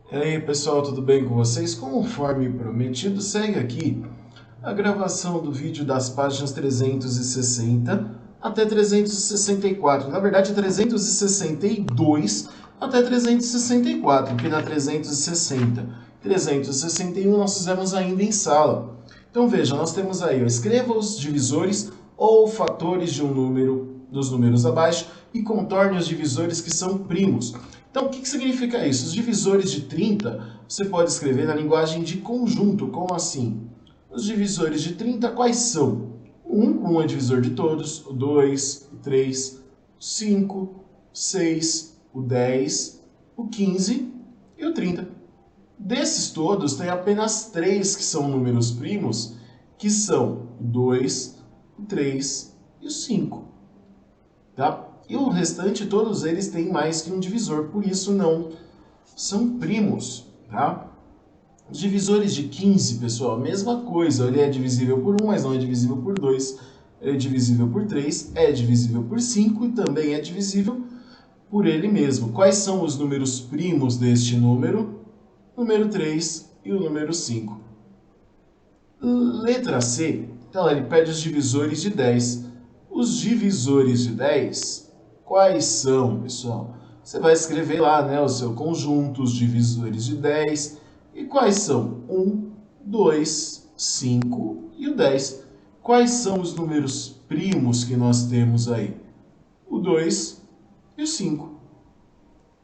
E aí pessoal, tudo bem com vocês? Conforme prometido, segue aqui a gravação do vídeo das páginas 360 até 364. Na verdade, 362 até 364, porque na 360, 361 nós fizemos ainda em sala. Então veja, nós temos aí, ó, escreva os divisores ou fatores de um número dos números abaixo e contorne os divisores que são primos. Então, o que significa isso? Os divisores de 30, você pode escrever na linguagem de conjunto, como assim? Os divisores de 30 quais são? O 1 é divisor de todos, o 2, o 3, o 5, o 6, o 10, o 15 e o 30. Desses todos, tem apenas 3 que são números primos, que são o 2, o 3 e o 5. Tá? E o restante, todos eles têm mais que um divisor, por isso não são primos. Tá? Os divisores de 15, pessoal, mesma coisa. Ele é divisível por 1, mas não é divisível por 2. Ele é divisível por 3, é divisível por 5 e também é divisível por ele mesmo. Quais são os números primos deste número? Número 3 e o número 5. Letra C, então ele pede os divisores de 10. Os divisores de 10... quais são, pessoal? Você vai escrever lá, né, o seu conjunto, os divisores de 10. E quais são? 1, 2, 5 e o 10. Quais são os números primos que nós temos aí? O 2 e o 5.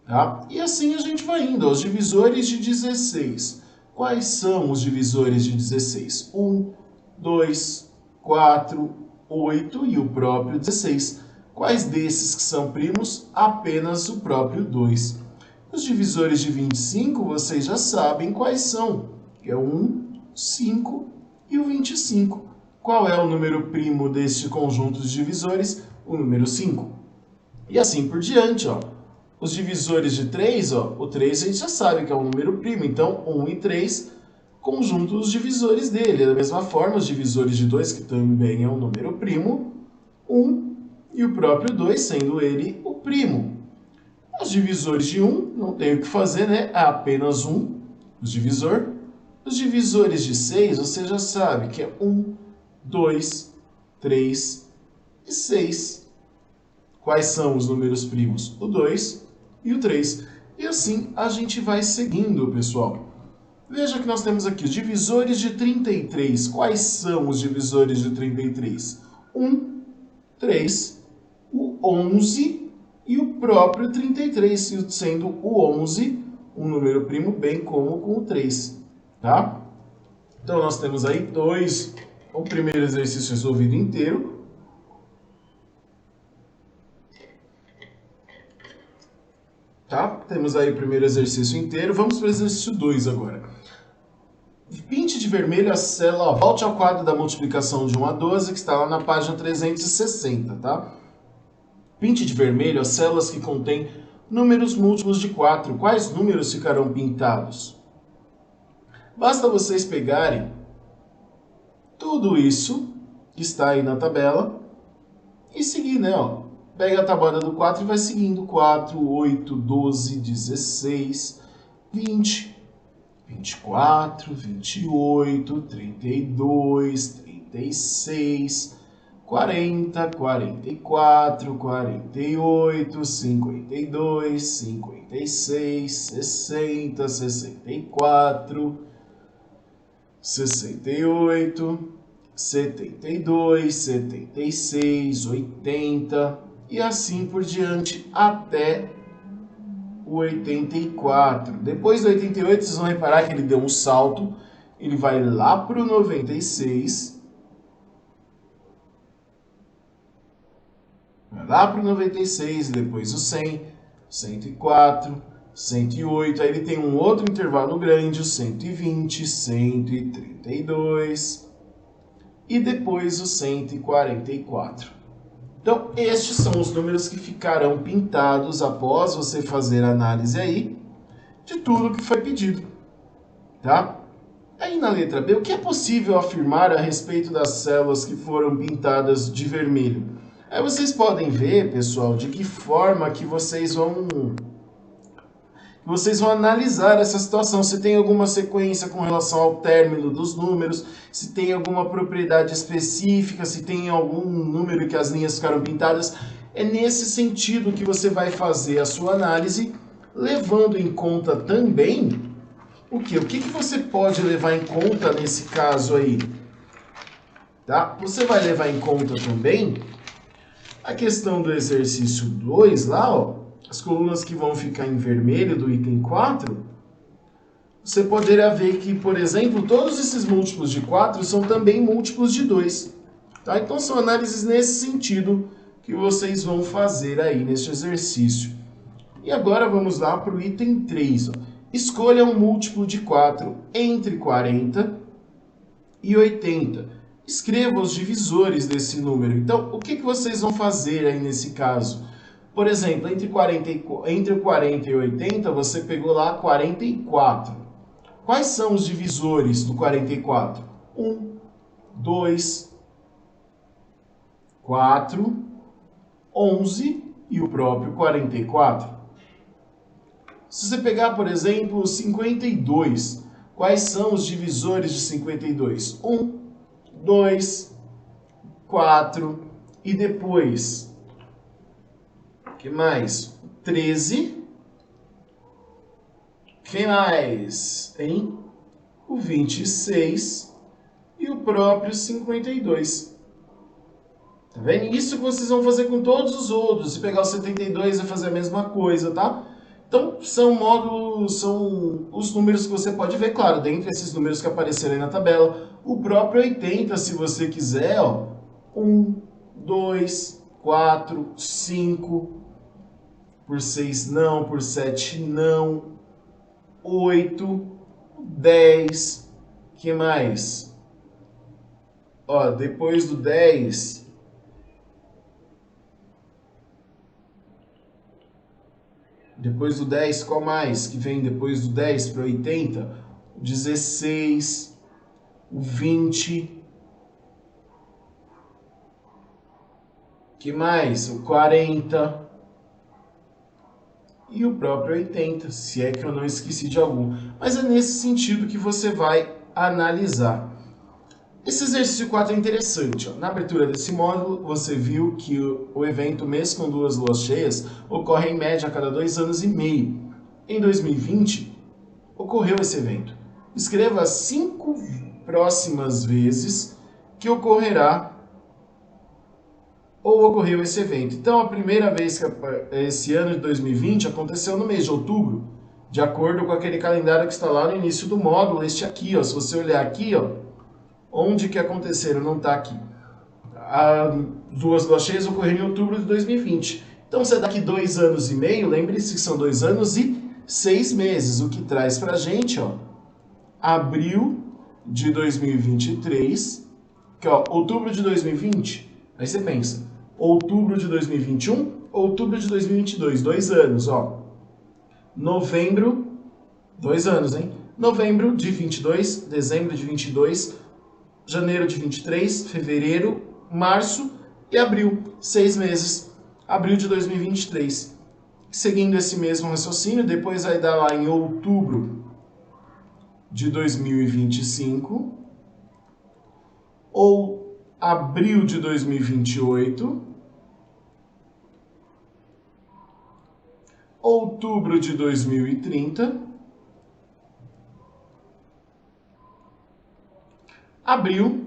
Tá? E assim a gente vai indo. Os divisores de 16. Quais são os divisores de 16? 1, 2, 4, 8 e o próprio 16. Quais desses que são primos? Apenas o próprio 2. Os divisores de 25, vocês já sabem quais são. É o 1, 5 e o 25. Qual é o número primo deste conjunto de divisores? O número 5. E assim por diante, ó. Os divisores de 3, ó, o 3 a gente já sabe que é um número primo, então 1 e 3, conjunto dos divisores dele. Da mesma forma, os divisores de 2, que também é um número primo, 1 e o próprio 2, sendo ele o primo. Os divisores de 1, não tem o que fazer, né? É apenas 1, o divisor. Os divisores de 6, você já sabe que é 1, 2, 3 e 6. Quais são os números primos? O 2 e o 3. E assim a gente vai seguindo, pessoal. Veja que nós temos aqui os divisores de 33. Quais são os divisores de 33? 1, 3, o 11 e o próprio 33, sendo o 11 um número primo, bem como com o 3. Tá? Então nós temos aí o primeiro exercício resolvido inteiro. Tá? Temos aí o primeiro exercício inteiro. Vamos para o exercício 2 agora. Pinte de vermelho a célula, volte ao quadro da multiplicação de 1 a 12, que está lá na página 360, tá? Pinte de vermelho as células que contêm números múltiplos de 4. Quais números ficarão pintados? Basta vocês pegarem tudo isso que está aí na tabela e seguir, né? Ó. Pega a tabuada do 4 e vai seguindo. 4, 8, 12, 16, 20, 24, 28, 32, 36, 40, 44, 48, 52, 56, 60, 64, 68, 72, 76, 80 e assim por diante até o 84. Depois do 88, vocês vão reparar que ele deu um salto, ele vai lá para o 96, vai lá para o 96, depois o 100, 104, 108, aí ele tem um outro intervalo grande, o 120, 132 e depois o 144. Então, estes são os números que ficarão pintados após você fazer a análise aí de tudo que foi pedido, tá? Aí na letra B, o que é possível afirmar a respeito das células que foram pintadas de vermelho? Aí vocês podem ver, pessoal, de que forma que vocês vão Vocês vão analisar essa situação, se tem alguma sequência com relação ao término dos números, se tem alguma propriedade específica, se tem algum número que as linhas ficaram pintadas. É nesse sentido que você vai fazer a sua análise, levando em conta também o quê? O que você pode levar em conta nesse caso aí? Tá? Você vai levar em conta também a questão do exercício 2 lá, ó, as colunas que vão ficar em vermelho do item 4, você poderá ver que, por exemplo, todos esses múltiplos de 4 são também múltiplos de 2. Tá? Então são análises nesse sentido que vocês vão fazer aí neste exercício. E agora vamos lá para o item 3. Ó. Escolha um múltiplo de 4 entre 40 e 80. Escreva os divisores desse número. Então, o que vocês vão fazer aí nesse caso? Por exemplo, entre o 40 e 80, você pegou lá 44. Quais são os divisores do 44? 1, 2, 4, 11 e o próprio 44. Se você pegar, por exemplo, 52, quais são os divisores de 52? 1, 2, 4 e depois, que mais? 13, que mais? Hein? O 26 e o próprio 52. Tá vendo? Isso que vocês vão fazer com todos os outros. Se pegar o 72 e fazer a mesma coisa, tá? Então, são os números que você pode ver, claro, dentre esses números que apareceram aí na tabela. O próprio 80, se você quiser, ó, 1, 2, 4, 5, por 6 não, por 7 não, 8, 10, que mais? Ó, depois do 10... Depois do 10, qual mais? Que vem depois do 10 para 80? O 16, o 20. Que mais? O 40. E o próprio 80, se é que eu não esqueci de algum. Mas é nesse sentido que você vai analisar. Esse exercício 4 é interessante. Ó. Na abertura desse módulo, você viu que o evento Mês com Duas Luas Cheias ocorre em média a cada 2 anos e meio. Em 2020, ocorreu esse evento. Escreva as 5 próximas vezes que ocorrerá ou ocorreu esse evento. Então, a primeira vez que esse ano de 2020 aconteceu no mês de outubro, de acordo com aquele calendário que está lá no início do módulo, este aqui. Ó. Se você olhar aqui, ó, onde que aconteceram? Não está aqui. As duas luas cheias ocorreram em outubro de 2020. Então, se é daqui 2 anos e meio, lembre-se que são 2 anos e 6 meses, o que traz para a gente, ó, abril de 2023, que ó, outubro de 2020, aí você pensa, outubro de 2021, outubro de 2022, 2 anos, ó. Novembro, 2 anos, hein? Novembro de 22, dezembro de 22, janeiro de 23, fevereiro, março e abril, 6 meses, abril de 2023. Seguindo esse mesmo raciocínio, depois vai dar lá em outubro de 2025, ou abril de 2028, outubro de 2030, abril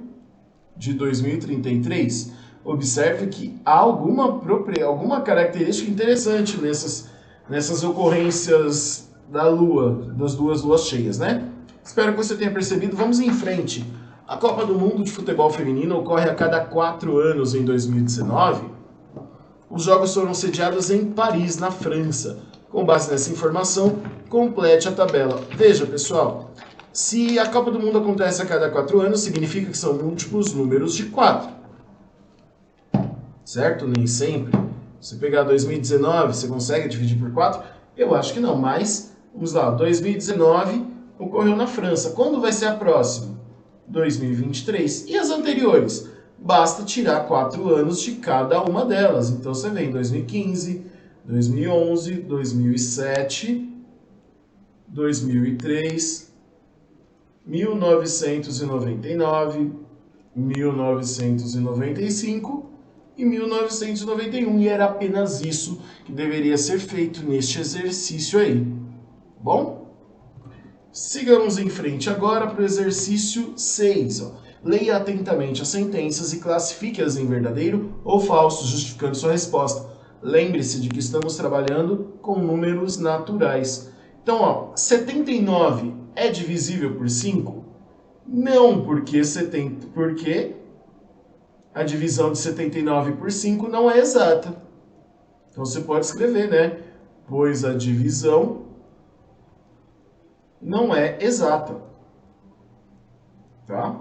de 2033. Observe que há alguma característica interessante nessas ocorrências da Lua, das 2 luas cheias, né? Espero que você tenha percebido. Vamos em frente. A Copa do Mundo de Futebol Feminino ocorre a cada 4 anos em 2019. Os jogos foram sediados em Paris, na França. Com base nessa informação, complete a tabela. Veja, pessoal, se a Copa do Mundo acontece a cada 4 anos, significa que são múltiplos números de 4. Certo? Nem sempre. Se pegar 2019, você consegue dividir por 4? Eu acho que não, mas, vamos lá, 2019 ocorreu na França. Quando vai ser a próxima? 2023. E as anteriores? Basta tirar 4 anos de cada uma delas. Então você vem 2015, 2011, 2007, 2003, 1999, 1995 e 1991. E era apenas isso que deveria ser feito neste exercício aí. Bom? Sigamos em frente agora para o exercício 6. Ó. Leia atentamente as sentenças e classifique-as em verdadeiro ou falso, justificando sua resposta. Lembre-se de que estamos trabalhando com números naturais. Então, ó, 79 é divisível por 5? Não, porque a divisão de 79 por 5 não é exata. Então, você pode escrever, né? Pois a divisão não é exata. Tá?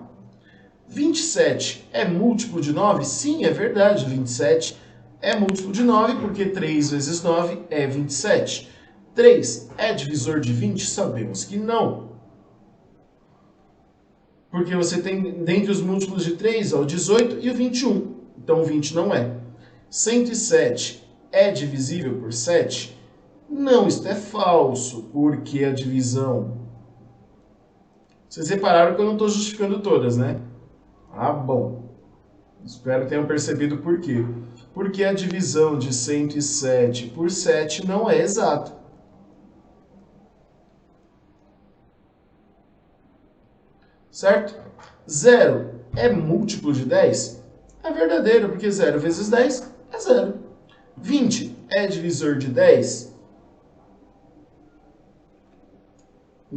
27 é múltiplo de 9? Sim, é verdade. 27 é múltiplo de 9, porque 3 vezes 9 é 27. 3 é divisor de 20? Sabemos que não. Porque você tem, dentre os múltiplos de 3, o 18 e o 21. Então, o 20 não é. 107 é divisível por 7? Não, isso é falso, porque a divisão... Vocês repararam que eu não estou justificando todas, né? Ah, bom. Espero que tenham percebido por quê. Porque a divisão de 107 por 7 não é exata. Certo? 0 é múltiplo de 10? É verdadeiro, porque 0 vezes 10 é 0. 20 é divisor de 10?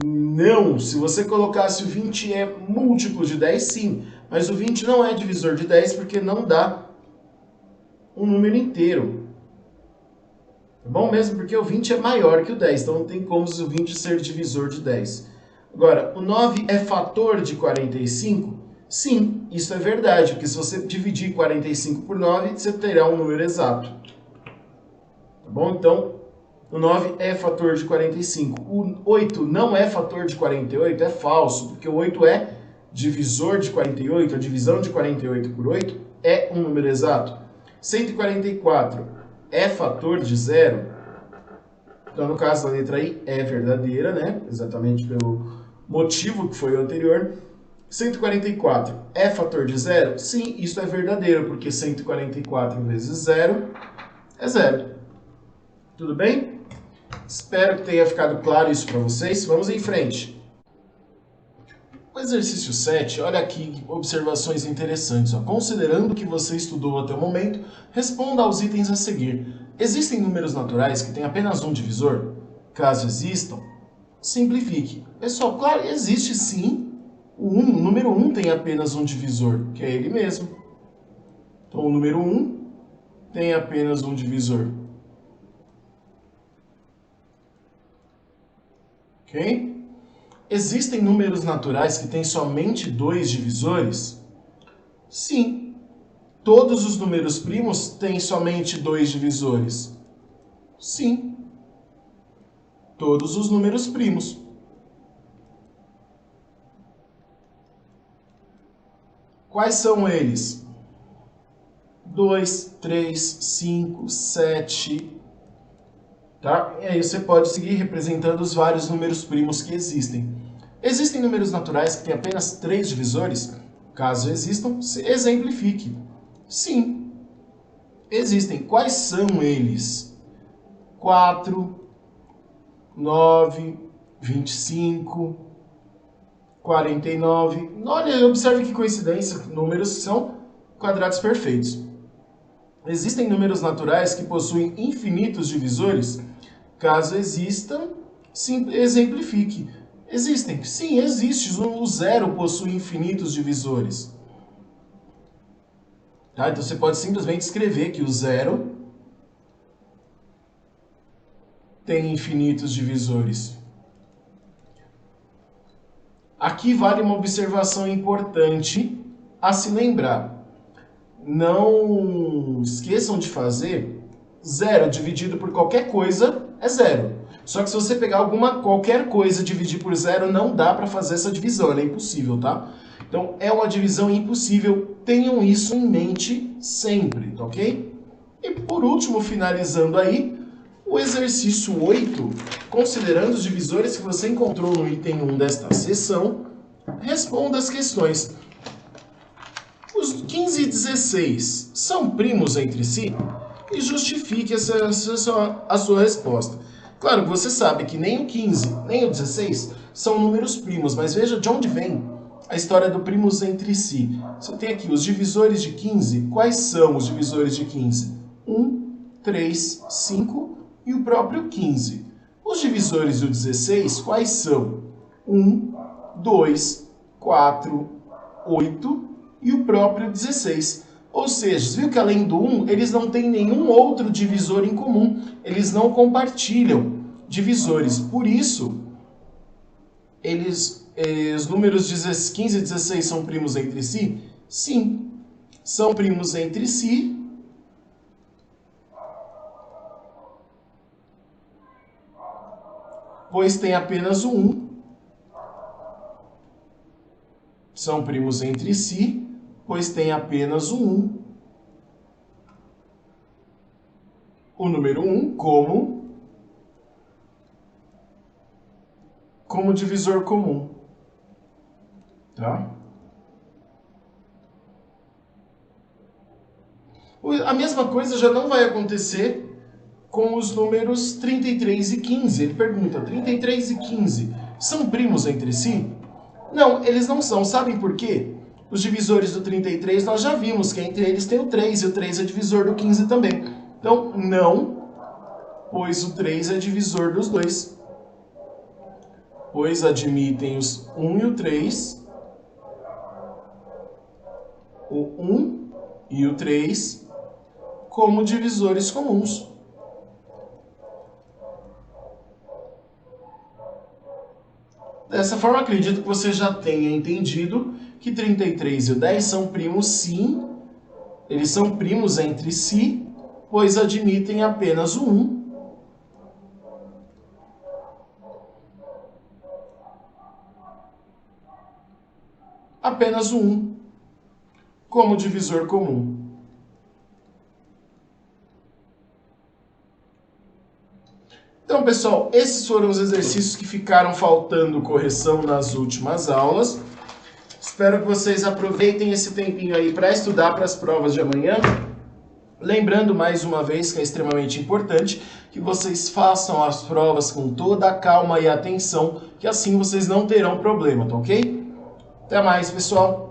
Não. Se você colocasse o 20 é múltiplo de 10, sim. Mas o 20 não é divisor de 10 porque não dá um número inteiro. Tá bom? Mesmo porque o 20 é maior que o 10, então não tem como o 20 ser divisor de 10. Agora, o 9 é fator de 45? Sim, isso é verdade, porque se você dividir 45 por 9, você terá um número exato. Tá bom? Então, o 9 é fator de 45. O 8 não é fator de 48? É falso, porque o 8 é divisor de 48, a divisão de 48 por 8 é um número exato. 144 é fator de 0? Então, no caso da letra I, é verdadeira, né? Exatamente pelo motivo que foi o anterior. 144 é fator de 0? Sim, isso é verdadeiro, porque 144 vezes 0 é 0. Tudo bem? Espero que tenha ficado claro isso para vocês. Vamos em frente. O exercício 7, olha aqui observações interessantes. Ó. Considerando que você estudou até o momento, responda aos itens a seguir. Existem números naturais que têm apenas um divisor? Caso existam, simplifique. Pessoal, claro, existe sim. O número 1 tem apenas um divisor, que é ele mesmo. Então, o número 1 tem apenas um divisor. Ok? Existem números naturais que têm somente dois divisores? Sim. Todos os números primos têm somente dois divisores? Sim. Todos os números primos. Quais são eles? 2, 3, 5, 7... Tá? E aí você pode seguir representando os vários números primos que existem. Existem números naturais que têm apenas 3 divisores? Caso existam, exemplifique. Sim, existem. Quais são eles? 4, 9, 25, 49. Olha, observe que coincidência, números são quadrados perfeitos. Existem números naturais que possuem infinitos divisores? Caso existam, exemplifique. Existem? Sim, existe. O zero possui infinitos divisores. Tá? Então você pode simplesmente escrever que o zero tem infinitos divisores. Aqui vale uma observação importante a se lembrar. Não esqueçam de fazer zero dividido por qualquer coisa é zero. Só que se você pegar qualquer coisa e dividir por zero, não dá para fazer essa divisão, ela é impossível, tá? Então, é uma divisão impossível, tenham isso em mente sempre, tá ok? E por último, finalizando aí, O exercício 8, considerando os divisores que você encontrou no item 1 desta seção, responda as questões. Os 15 e 16 são primos entre si? E justifique a sua resposta. Claro que você sabe que nem o 15 nem o 16 são números primos, mas veja de onde vem a história do primos entre si. Você tem aqui os divisores de 15. Quais são os divisores de 15? 1, 3, 5 e o próprio 15. Os divisores do 16, quais são? 1, 2, 4, 8 e o próprio 16. Ou seja, você viu que além do 1, eles não têm nenhum outro divisor em comum. Eles não compartilham divisores. Por isso, os números 15 e 16 são primos entre si? Sim, são primos entre si. Pois tem apenas o 1. São primos entre si, pois tem apenas o 1. O número 1 como divisor comum. Tá? A mesma coisa já não vai acontecer com os números 33 e 15. Ele pergunta, 33 e 15 são primos entre si? Não, eles não são. Sabem por quê? Os divisores do 33 nós já vimos que entre eles tem o 3, e o 3 é divisor do 15 também. Então, não, pois o 3 é divisor dos dois. Pois admitem os 1 e o 3, o 1 e o 3, como divisores comuns. Dessa forma, acredito que você já tenha entendido que 33 e o 10 são primos sim, eles são primos entre si, pois admitem apenas o 1. Apenas o 1 como divisor comum. Então, pessoal, esses foram os exercícios que ficaram faltando correção nas últimas aulas. Espero que vocês aproveitem esse tempinho aí para estudar para as provas de amanhã. Lembrando mais uma vez que é extremamente importante que vocês façam as provas com toda a calma e atenção, que assim vocês não terão problema, tá ok? Até mais, pessoal!